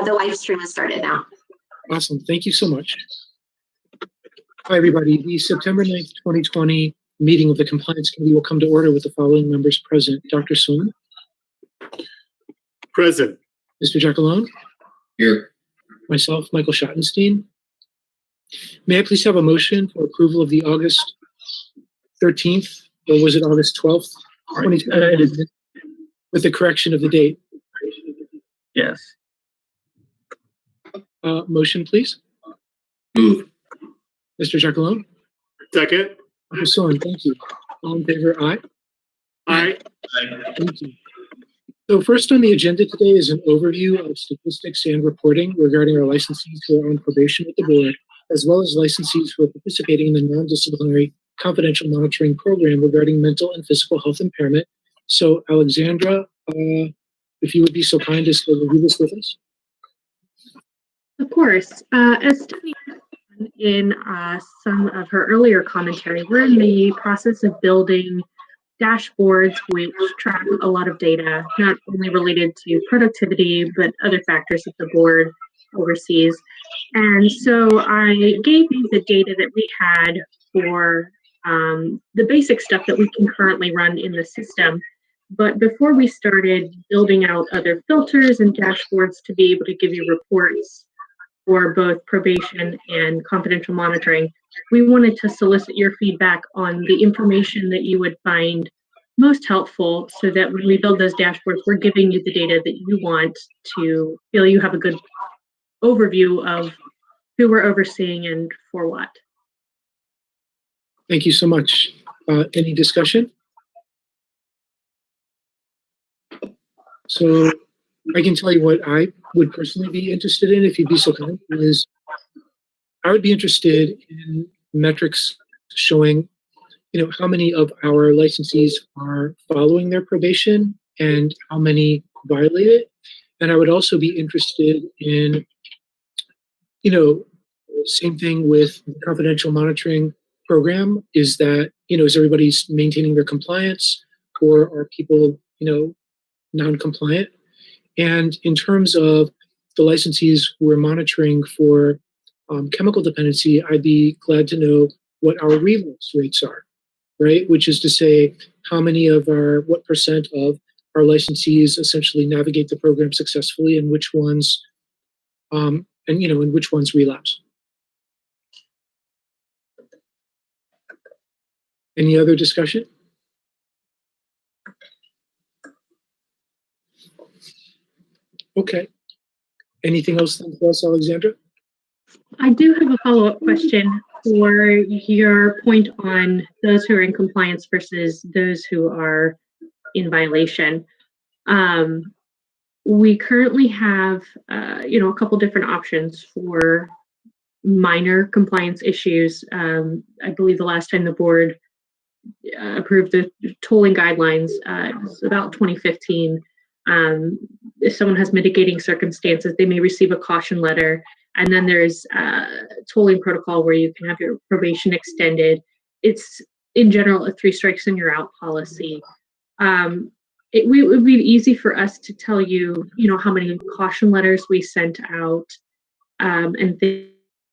The live stream has started now. Awesome. Thank you so much. Hi, everybody. The September 9th, 2020 meeting of the Compliance Committee will come to order with the following members present. Dr. Swin. Present. Mr. Jackalone. Here. Myself, Michael Schottenstein. May I please have a motion for approval of the August 13th, or was it August 12th, 2020, with the correction of the date? Yes. Motion, please. Move. Mr. Jackalone. Second. Dr. Swin, thank you. All in favor, aye? Aye. Thank you. So first on the agenda today is an overview of statistics and reporting regarding our licensees who are on probation with the board, as well as licensees who are participating in the non-disciplinary confidential monitoring program regarding mental and physical health impairment. So Alexandra, if you would be so kind as to review this with us. Of course. As Stephanie mentioned in some of her earlier commentary, we're in the process of building dashboards which track a lot of data, not only related to productivity, but other factors that the board oversees. And so I gave you the data that we had for the basic stuff that we can currently run in the system. But before we started building out other filters and dashboards to be able to give you reports for both probation and confidential monitoring, we wanted to solicit your feedback on the information that you would find most helpful so that when we build those dashboards, we're giving you the data that you want to feel you have a good overview of who we're overseeing and for what. Thank you so much. Any discussion? So I can tell you what I would personally be interested in, if you'd be so kind, is I would be interested in metrics showing, how many of our licensees are following their probation and how many violate it. And I would also be interested in, same thing with the confidential monitoring program, is that, is everybody maintaining their compliance, or are people, non-compliant? And in terms of the licensees we're monitoring for chemical dependency, I'd be glad to know what our relapse rates are, right? Which is to say, what percent of our licensees essentially navigate the program successfully, and which ones, and which ones relapse. Any other discussion? Okay. Anything else then for us, Alexandra? I do have a follow-up question for your point on those who are in compliance versus those who are in violation. We currently have, a couple different options for minor compliance issues. I believe the last time the board approved the tolling guidelines, it was about 2015. If someone has mitigating circumstances, they may receive a caution letter. And then there's a tolling protocol where you can have your probation extended. It's, in general, a 3 strikes and you're out policy. It would be easy for us to tell you, how many caution letters we sent out and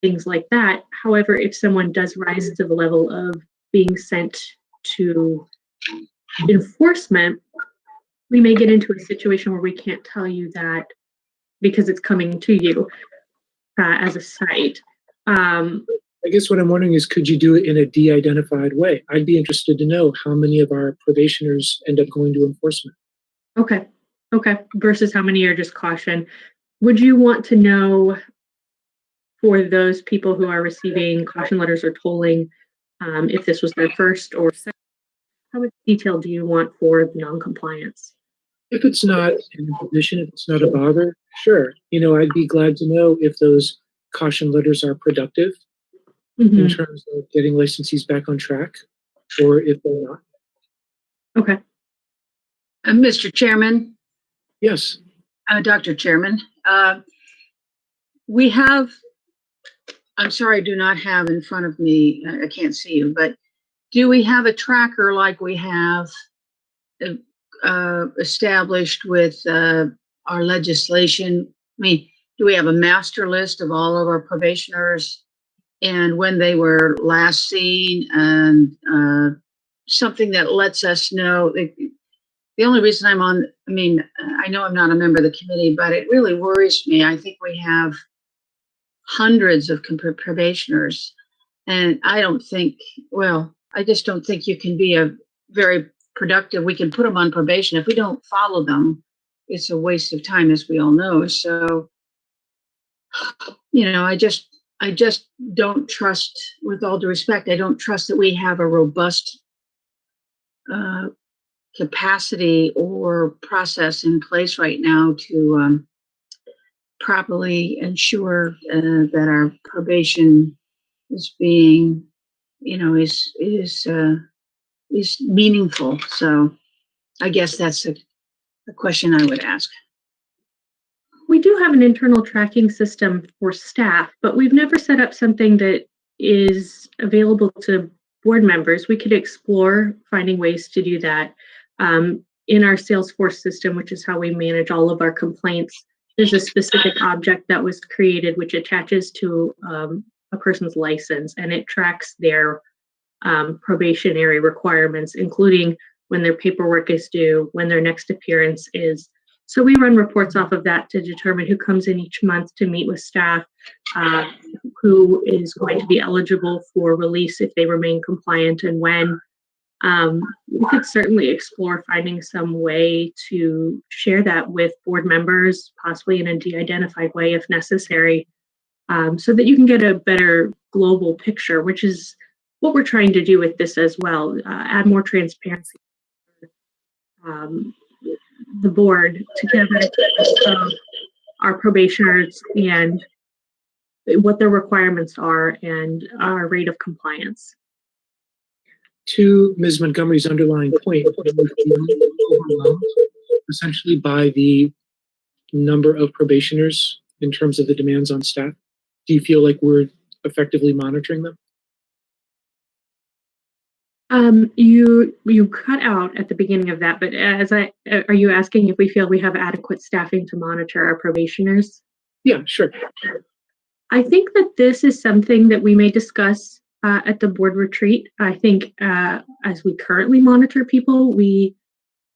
things like that. However, if someone does rise to the level of being sent to enforcement, we may get into a situation where we can't tell you that because it's coming to you as a site. I guess what I'm wondering is, could you do it in a de-identified way? I'd be interested to know how many of our probationers end up going to enforcement. Okay. Versus how many are just caution. Would you want to know for those people who are receiving caution letters or tolling, if this was their first or second? How much detail do you want for the non-compliance? If it's not an imposition, if it's not a bother, sure. I'd be glad to know if those caution letters are productive in terms of getting licensees back on track, or if they're not. Okay. Mr. Chairman. Yes. Dr. Chairman. We have, I'm sorry, I do not have in front of me, I can't see you, but do we have a tracker like we have established with our legislation? I mean, do we have a master list of all of our probationers and when they were last seen, and something that lets us know? The only reason I'm on, I mean, I know I'm not a member of the committee, but it really worries me. I think we have hundreds of probationers, and I don't think, well, I just don't think you can be a very productive. We can put them on probation. If we don't follow them, it's a waste of time, as we all know. So, I just don't trust, with all due respect, I don't trust that we have a robust capacity or process in place right now to properly ensure that our probation is being, is meaningful. So I guess that's a question I would ask. We do have an internal tracking system for staff, but we've never set up something that is available to board members. We could explore finding ways to do that. In our Salesforce system, which is how we manage all of our complaints, there's a specific object that was created which attaches to a person's license, and it tracks their probationary requirements, including when their paperwork is due, when their next appearance is. So we run reports off of that to determine who comes in each month to meet with staff, who is going to be eligible for release if they remain compliant, and when. We could certainly explore finding some way to share that with board members, possibly in a de-identified way if necessary, so that you can get a better global picture, which is what we're trying to do with this as well. Add more transparency. The board to get a better picture of our probationers and what their requirements are and our rate of compliance. To Ms. Montgomery's underlying point, we feel overwhelmed essentially by the number of probationers in terms of the demands on staff. Do you feel like we're effectively monitoring them? You cut out at the beginning of that, but are you asking if we feel we have adequate staffing to monitor our probationers? Yeah, sure. I think that this is something that we may discuss at the board retreat. I think as we currently monitor people, we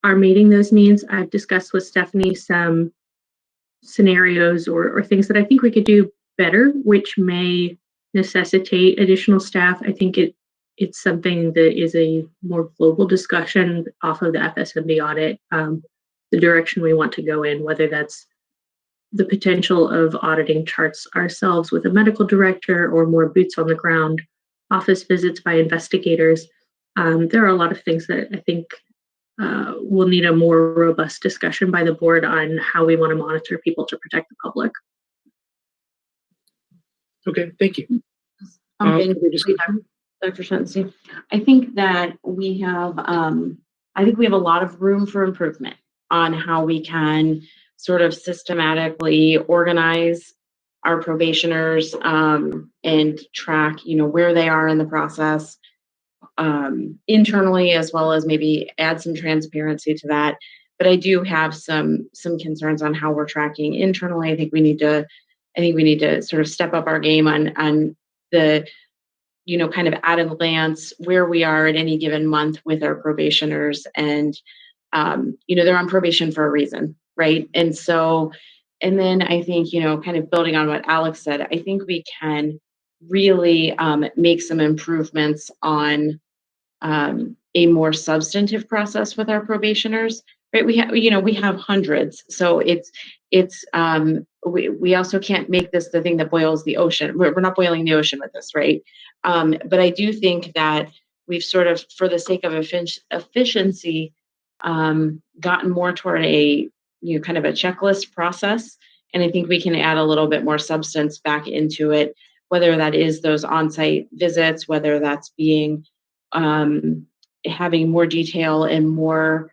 are meeting those needs. I've discussed with Stephanie some scenarios or things that I think we could do better, which may necessitate additional staff. I think it's something that is a more global discussion off of the Fsmb audit, the direction we want to go in, whether that's the potential of auditing charts ourselves with a medical director or more boots on the ground office visits by investigators. There are a lot of things that I think will need a more robust discussion by the board on how we want to monitor people to protect the public. Okay, thank you. Dr. Shensi, I think that we have, I think we have a lot of room for improvement on how we can sort of systematically organize our probationers and track, where they are in the process internally, as well as maybe add some transparency to that. But I do have some concerns on how we're tracking internally. I think we need to sort of step up our game on the kind of at a glance where we are at any given month with our probationers. And, they're on probation for a reason, right? And so, and then I think, kind of building on what Alex said, I think we can really make some improvements on a more substantive process with our probationers, right? We have hundreds. So we also can't make this the thing that boils the ocean. We're not boiling the ocean with this, right? But I do think that we've sort of, for the sake of efficiency, gotten more toward a kind of a checklist process. And I think we can add a little bit more substance back into it, whether that is those on-site visits, whether that's being having more detail and more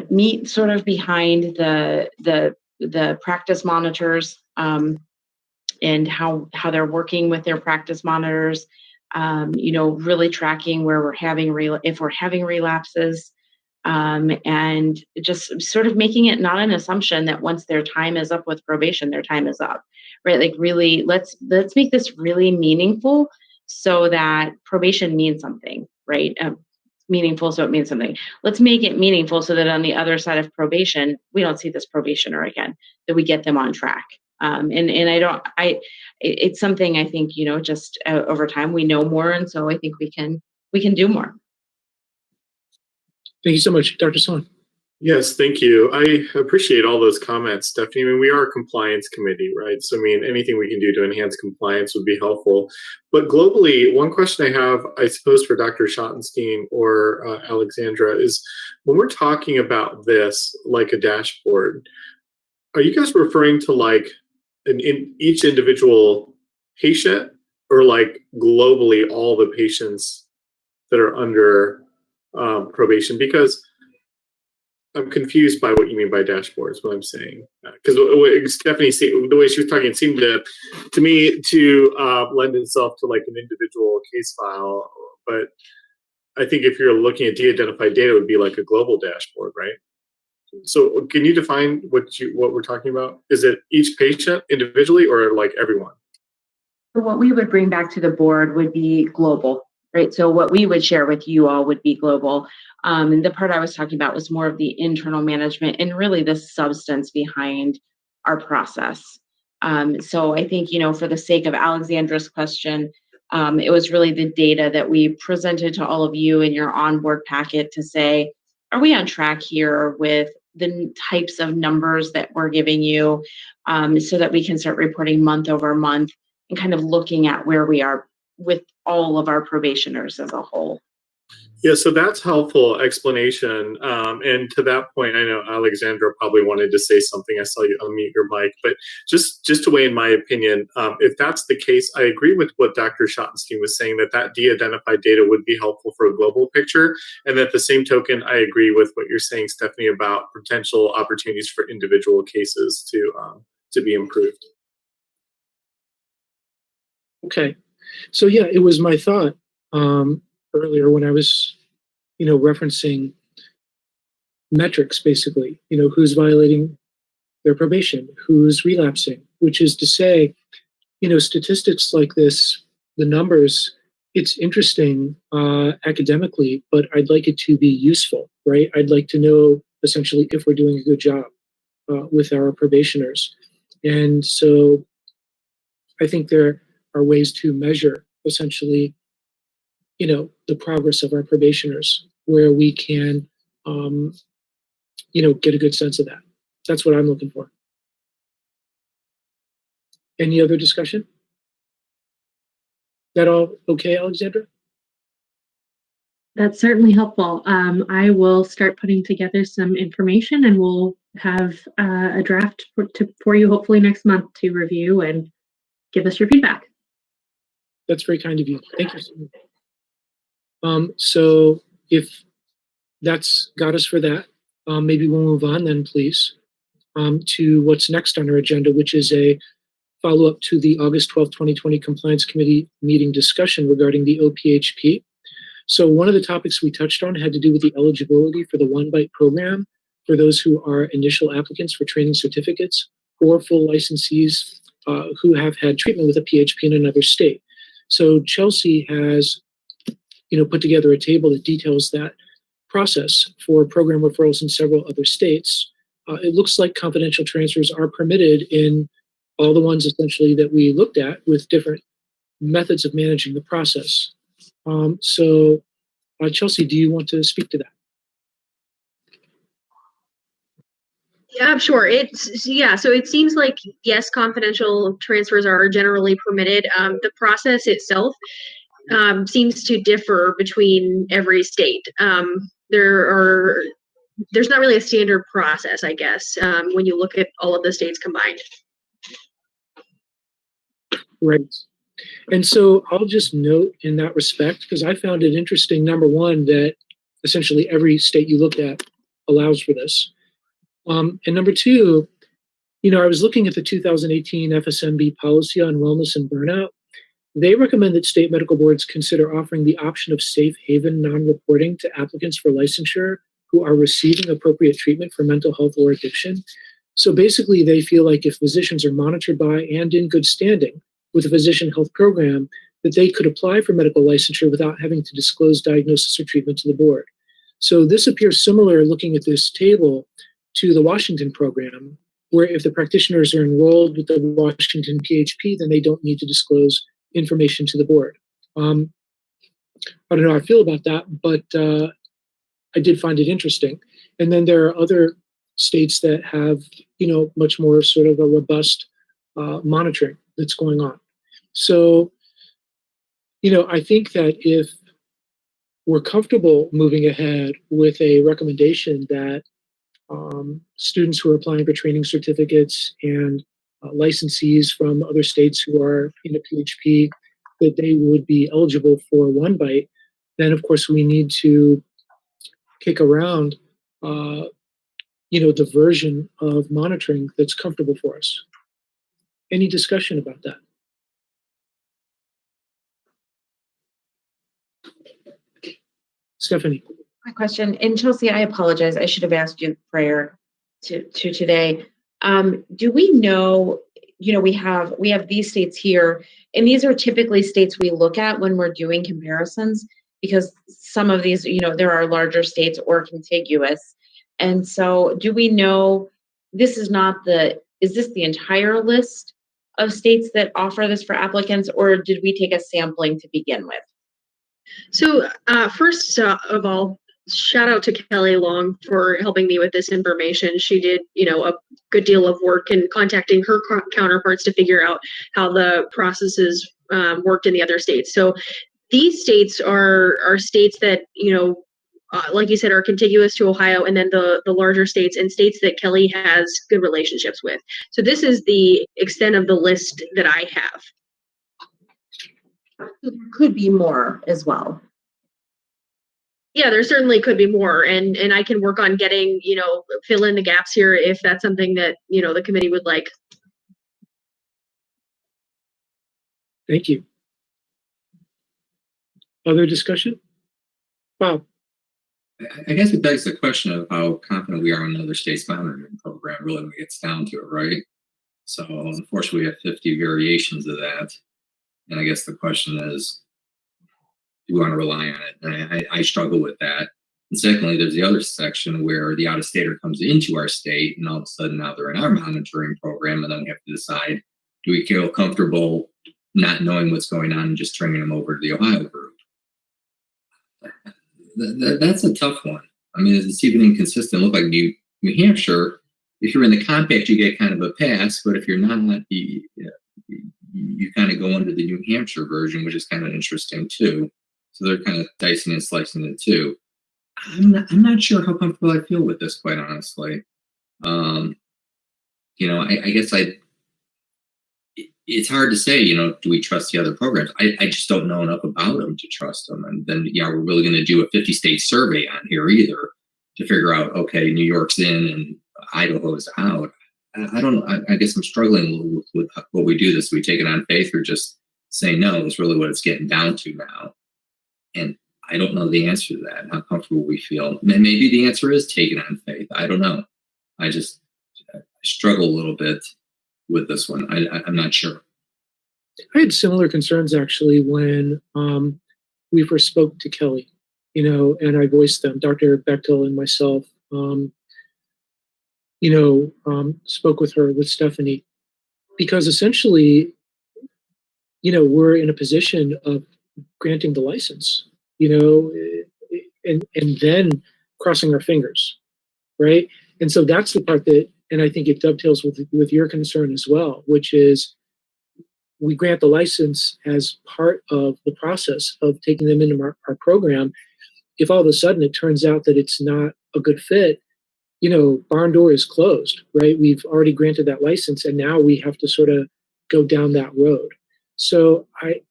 meat sort of behind the practice monitors and how they're working with their practice monitors, really tracking where we're having if we're having relapses, and just sort of making it not an assumption that once their time is up with probation, their time is up, right? Like really, let's make this really meaningful so that probation means something, right? Meaningful so it means something. Let's make it meaningful so that on the other side of probation, we don't see this probationer again, that we get them on track. It's something I think, just over time we know more. And so I think we can do more. Thank you so much, Dr. Swan. Yes, thank you. I appreciate all those comments, Stephanie. I mean, we are a compliance committee, right? So, I mean, anything we can do to enhance compliance would be helpful. But globally, one question I have, I suppose, for Dr. Schottenstein or Alexandra is, when we're talking about this, like a dashboard, are you guys referring to like in each individual patient, or like globally all the patients that are under probation? Because I'm confused by what you mean by dashboards, what I'm saying. Because Stephanie, the way she was talking, it seemed to me to lend itself to like an individual case file. But I think if you're looking at de-identified data, it would be like a global dashboard, right? So can you define what we're talking about? Is it each patient individually or like everyone? What we would bring back to the board would be global, right? So what we would share with you all would be global. And the part I was talking about was more of the internal management and really the substance behind our process. So I think, for the sake of Alexandra's question, it was really the data that we presented to all of you in your onboard packet to say, are we on track here with the types of numbers that we're giving you, so that we can start reporting month over month and kind of looking at where we are with all of our probationers as a whole. Yeah, so that's helpful explanation. And to that point, I know Alexandra probably wanted to say something. I saw you unmute your mic, but just to weigh in my opinion, if that's the case, I agree with what Dr. Schottenstein was saying, that de-identified data would be helpful for a global picture. And at the same token, I agree with what you're saying, Stephanie, about potential opportunities for individual cases to be improved. Okay. So yeah, it was my thought earlier when I was, referencing metrics, basically, who's violating their probation, who's relapsing, which is to say, statistics like this, the numbers, it's interesting academically, but I'd like it to be useful, right? I'd like to know essentially if we're doing a good job with our probationers. And so I think there are ways to measure essentially, the progress of our probationers, where we can, get a good sense of that. That's what I'm looking for. Any other discussion? That all okay, Alexandra? That's certainly helpful. I will start putting together some information, and we'll have a draft for you hopefully next month to review and give us your feedback. That's very kind of you. Thank you so much. So if that's got us for that, maybe we'll move on then, please, to what's next on our agenda, which is a follow-up to the August 12th, 2020 Compliance Committee meeting discussion regarding the OPHP. So one of the topics we touched on had to do with the eligibility for the One Bite program for those who are initial applicants for training certificates or full licensees who have had treatment with a PHP in another state. So Chelsea has put together a table that details that process for program referrals in several other states. It looks like confidential transfers are permitted in all the ones essentially that we looked at, with different methods of managing the process. So Chelsea, do you want to speak to that? Yeah, sure. So it seems like, yes, confidential transfers are generally permitted. The process itself seems to differ between every state. There's not really a standard process, I guess, when you look at all of the states combined. Right. And so I'll just note in that respect, because I found it interesting, number one, that essentially every state you looked at allows for this. And number two, I was looking at the 2018 Fsmb policy on wellness and burnout. They recommend that state medical boards consider offering the option of safe haven non-reporting to applicants for licensure who are receiving appropriate treatment for mental health or addiction. So basically, they feel like if physicians are monitored by and in good standing with a physician health program, that they could apply for medical licensure without having to disclose diagnosis or treatment to the board. So this appears similar, looking at this table, to the Washington program, where if the practitioners are enrolled with the Washington PHP, then they don't need to disclose information to the board. I don't know how I feel about that, but I did find it interesting. And then there are other states that have, much more sort of a robust monitoring that's going on. So, I think that if we're comfortable moving ahead with a recommendation that students who are applying for training certificates and licensees from other states who are in a PHP, that they would be eligible for one bite, then of course we need to kick around, the version of monitoring that's comfortable for us. Any discussion about that? Stephanie. My question, and Chelsea, I apologize. I should have asked you prior to today. Do we know, we have these states here, and these are typically states we look at when we're doing comparisons, because some of these, there are larger states or contiguous. And so do we know, is this the entire list of states that offer this for applicants, or did we take a sampling to begin with? So first of all, shout out to Kelly Long for helping me with this information. She did, a good deal of work in contacting her counterparts to figure out how the processes worked in the other states. So these states are states that, like you said, are contiguous to Ohio, and then the larger states and states that Kelly has good relationships with. So this is the extent of the list that I have. There could be more as well. Yeah, there certainly could be more, and I can work on getting, fill in the gaps here if that's something that, the committee would like. Thank you. Other discussion? Bob. I guess it begs the question of how confident we are in another state's monitoring program, really, when it gets down to it, right? So unfortunately, we have 50 variations of that. And I guess the question is, do we want to rely on it? And I struggle with that. And secondly, there's the other section where the out-of-stater comes into our state, and all of a sudden now they're in our monitoring program, and then we have to decide, do we feel comfortable not knowing what's going on and just turning them over to the Ohio group? That's a tough one. I mean, it's even inconsistent. Look like New Hampshire, if you're in the compact, you get kind of a pass, but if you're not, you kind of go under the New Hampshire version, which is kind of interesting too. So they're kind of dicing and slicing it too. I'm not sure how comfortable I feel with this, quite honestly. I guess it's hard to say, do we trust the other programs? I just don't know enough about them to trust them. And then, we're really going to do a 50-state survey on here either to figure out, okay, New York's in and Idaho's out. I don't know. I guess I'm struggling with what we do this. We take it on faith or just say no is really what it's getting down to now. And I don't know the answer to that, how comfortable we feel. Maybe the answer is take it on faith. I don't know. I struggle a little bit with this one. I'm not sure. I had similar concerns actually when we first spoke to Kelly, and I voiced them, Dr. Bechtel and myself, spoke with her, with Stephanie, because essentially, we're in a position of granting the license, and then crossing our fingers, right? And so that's the part that, and I think it dovetails with your concern as well, which is we grant the license as part of the process of taking them into our program. If all of a sudden it turns out that it's not a good fit, barn door is closed, right? We've already granted that license, and now we have to sort of go down that road. So I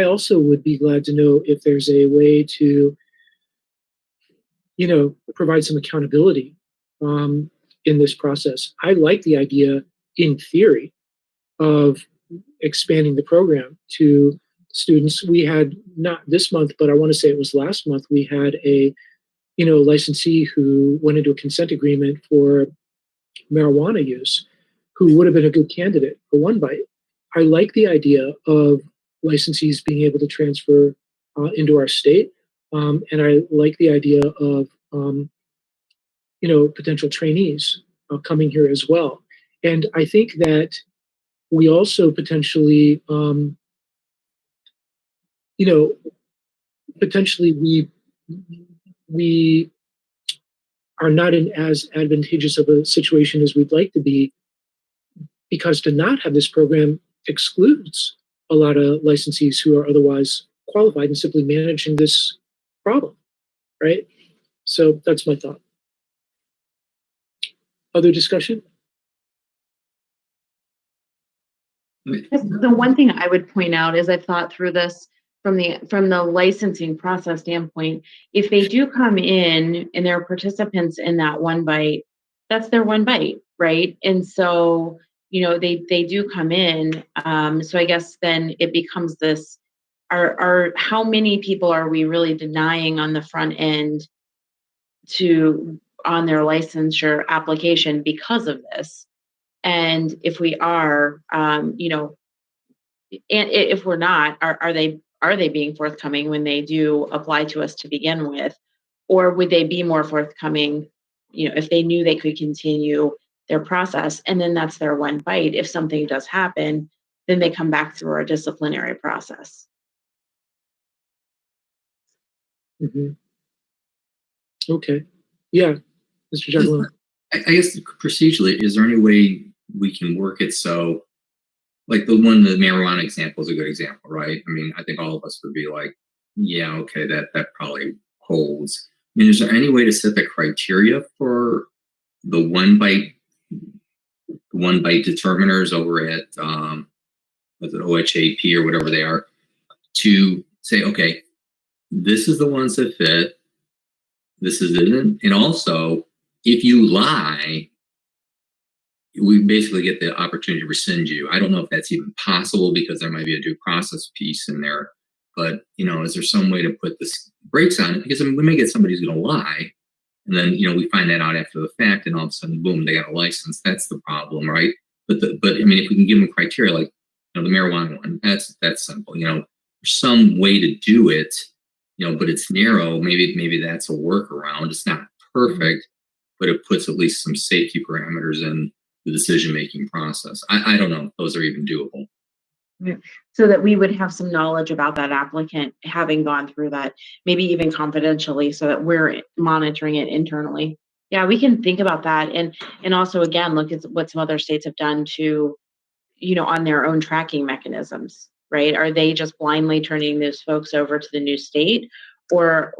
also would be glad to know if there's a way to, provide some accountability in this process. I like the idea, in theory, of expanding the program to students. We had, not this month, but I want to say it was last month, we had a licensee who went into a consent agreement for marijuana use, who would have been a good candidate for One Bite. I like the idea of licensees being able to transfer into our state, and I like the idea of potential trainees coming here as well. And I think that we also potentially, we are not in as advantageous of a situation as we'd like to be, because to not have this program excludes a lot of licensees who are otherwise qualified and simply managing this problem, right? So that's my thought. Other discussion? The one thing I would point out is I've thought through this from the licensing process standpoint. If they do come in and they're participants in that One Bite, that's their One Bite, right? And so they do come in. So I guess then it becomes this: are how many people are we really denying on the front end on their licensure application because of this? And if we are, and if we're not, are they being forthcoming when they do apply to us to begin with, or would they be more forthcoming, if they knew they could continue their process, and then that's their One Bite? If something does happen, then they come back through our disciplinary process. Mm-hmm. Okay. Yeah, Mr. Jagiellon. I guess procedurally, is there any way we can work it so, like the marijuana example is a good example, right? I mean, I think all of us would be like, yeah, okay, that probably holds. I mean, is there any way to set the criteria for the One Bite determiners over at was it OHAP or whatever they are, to say, okay, this is the ones that fit, this is it, and also if you lie, we basically get the opportunity to rescind you. I don't know if that's even possible because there might be a due process piece in there, but is there some way to put this brakes on it? Because we may get somebody who's going to lie, and then we find that out after the fact, and all of a sudden, boom, they got a license. That's the problem, right? But I mean, if we can give them criteria like the marijuana one, that's simple. There's some way to do it, but it's narrow. Maybe that's a workaround. It's not perfect, but it puts at least some safety parameters in the decision-making process. I don't know if those are even doable. So that we would have some knowledge about that applicant having gone through that, maybe even confidentially, so that we're monitoring it internally. Yeah, we can think about that. And also, again, look at what some other states have done to, on their own tracking mechanisms, right? Are they just blindly turning those folks over to the new state, or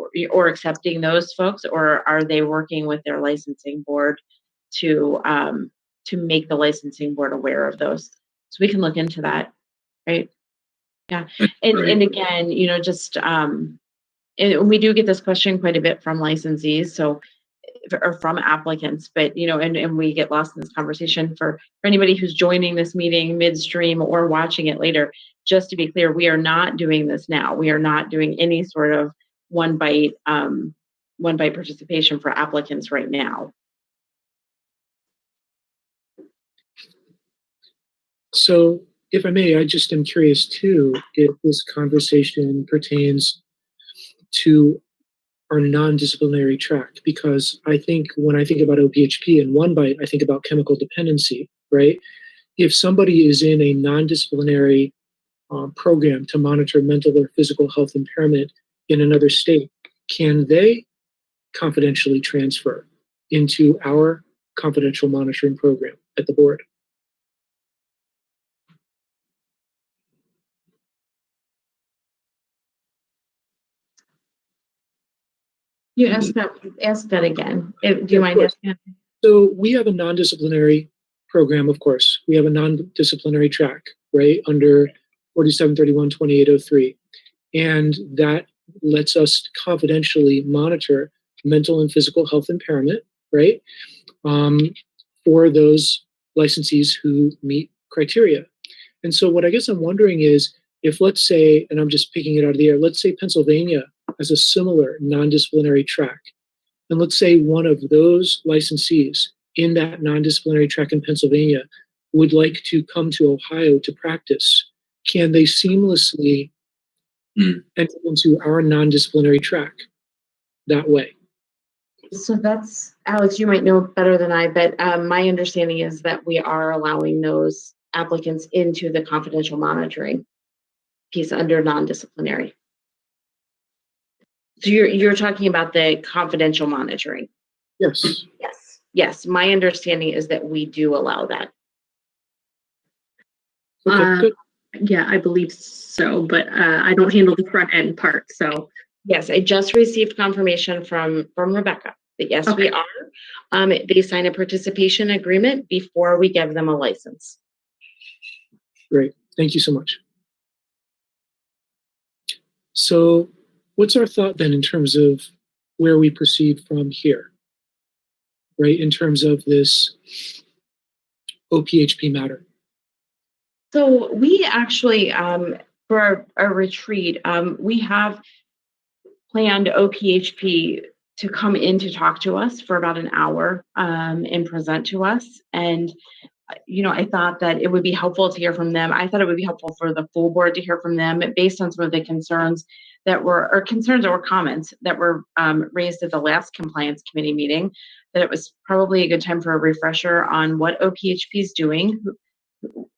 accepting those folks, or are they working with their licensing board to make the licensing board aware of those? So we can look into that, right? Yeah. And again, just and we do get this question quite a bit from licensees, or from applicants, but and we get lost in this conversation. For anybody who's joining this meeting midstream or watching it later, just to be clear, we are not doing this now. We are not doing any sort of One Bite participation for applicants right now. So, if I may, I just am curious too if this conversation pertains to our non-disciplinary track, because I think when I think about OPHP and One Bite, I think about chemical dependency, right? If somebody is in a non-disciplinary program to monitor mental or physical health impairment in another state, can they confidentially transfer into our confidential monitoring program at the board? You ask that again. Do you mind asking? So we have a non-disciplinary program, of course. We have a non-disciplinary track, right, under 4731-2803. And that lets us confidentially monitor mental and physical health impairment, right, for those licensees who meet criteria. And so what I guess I'm wondering is, if let's say, and I'm just picking it out of the air, let's say Pennsylvania has a similar non-disciplinary track, and let's say one of those licensees in that non-disciplinary track in Pennsylvania would like to come to Ohio to practice, can they seamlessly enter into our non-disciplinary track that way? So that's, Alex, you might know better than I, but my understanding is that we are allowing those applicants into the confidential monitoring piece under non-disciplinary. So you're talking about the confidential monitoring? Yes. Yes. My understanding is that we do allow that. Okay, good. Yeah, I believe so, but I don't handle the front end part. So yes, I just received confirmation from Rebecca that yes, we are. They sign a participation agreement before we give them a license. Great. Thank you so much. So what's our thought then in terms of where we proceed from here, right, in terms of this OPHP matter? So we actually, for our retreat, we have planned OPHP to come in to talk to us for about an hour and present to us. And I thought that it would be helpful to hear from them. I thought it would be helpful for the full board to hear from them based on some of the concerns or comments that were raised at the last compliance committee meeting, that it was probably a good time for a refresher on what OPHP is doing,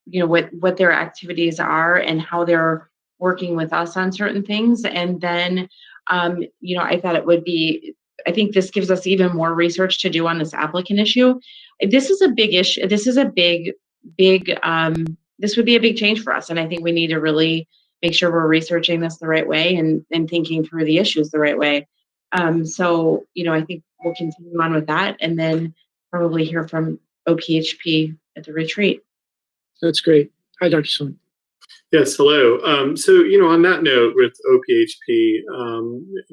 what their activities are and how they're working with us on certain things. And then, I thought it would be, I think this gives us even more research to do on this applicant issue. This is a big issue. This is a big, this would be a big change for us. And I think we need to really make sure we're researching this the right way and thinking through the issues the right way. So, I think we'll continue on with that and then probably hear from OPHP at the retreat. That's great. Hi, Dr. Sloan. Yes, hello. So, on that note with OPHP,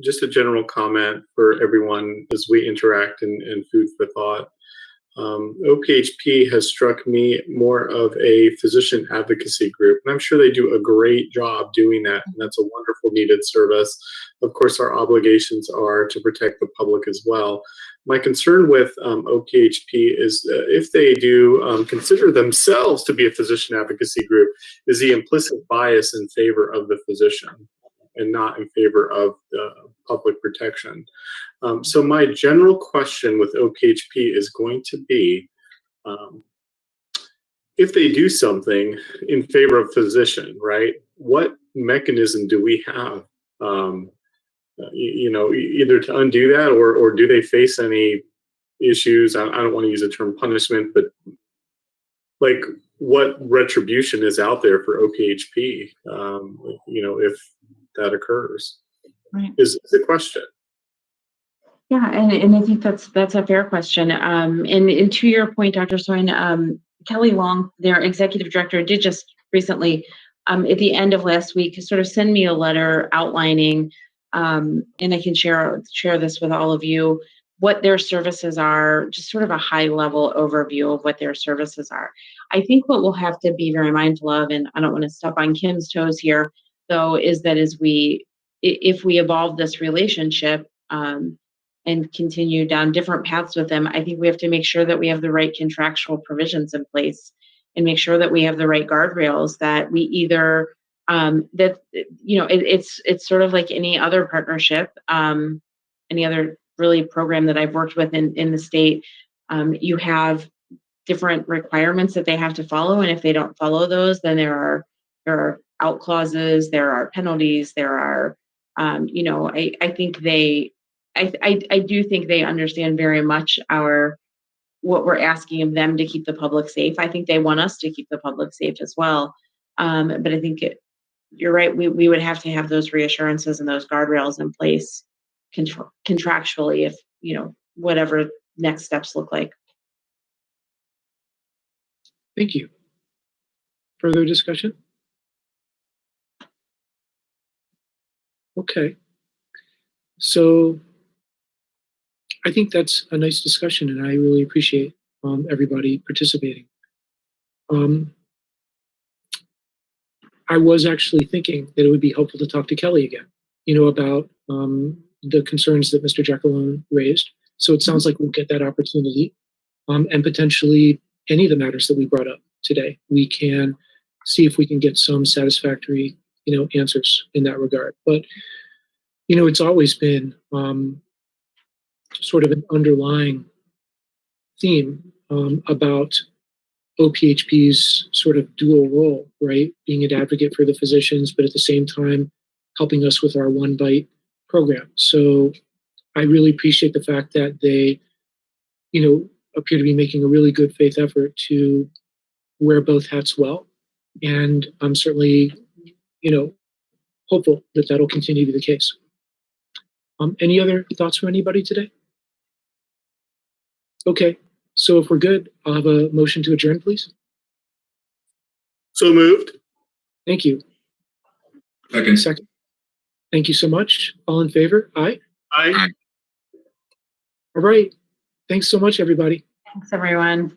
just a general comment for everyone as we interact and food for thought. OPHP has struck me more of a physician advocacy group, and I'm sure they do a great job doing that, and that's a wonderful needed service. Of course, our obligations are to protect the public as well. My concern with OPHP is if they do consider themselves to be a physician advocacy group, is the implicit bias in favor of the physician and not in favor of public protection. So my general question with OPHP is going to be, if they do something in favor of physician, right, what mechanism do we have, either to undo that or do they face any issues? I don't want to use the term punishment, but like what retribution is out there for OPHP, if that occurs? Right. Is the question. Yeah, and I think that's a fair question. And to your point, Dr. Soin, Kelly Long, their executive director, did just recently, at the end of last week, sort of send me a letter outlining, and I can share this with all of you, what their services are, just sort of a high level overview of what their services are. I think what we'll have to be very mindful of, and I don't want to step on Kim's toes here, though, is that if we evolve this relationship, and continue down different paths with them, I think we have to make sure that we have the right contractual provisions in place and make sure that we have the right guardrails, that we either it's sort of like any other partnership, any other really program that I've worked with in the state. You have different requirements that they have to follow, and if they don't follow those, then there are out clauses, there are penalties, there are I think I do think they understand very much what we're asking of them to keep the public safe. I think they want us to keep the public safe as well. But I think you're right. We would have to have those reassurances and those guardrails in place contractually if, whatever next steps look like. Thank you. Further discussion? Okay. So I think that's a nice discussion, and I really appreciate everybody participating. I was actually thinking that it would be helpful to talk to Kelly again, about the concerns that Mr. Jackalone raised, So it sounds like we'll get that opportunity, and potentially any of the matters that we brought up today. We can see if we can get some satisfactory, answers in that regard. But, it's always been sort of an underlying theme about OPHP's sort of dual role, right? Being an advocate for the physicians, but at the same time, helping us with our One Bite program. So I really appreciate the fact that they, appear to be making a really good faith effort to wear both hats well. And I'm certainly, hopeful that that'll continue to be the case. Any other thoughts from anybody today? Okay, so if we're good, I'll have a motion to adjourn, please. So moved. Thank you. Second. Thank you so much. All in favor? Aye. Aye. All right. Thanks so much, everybody. Thanks, everyone.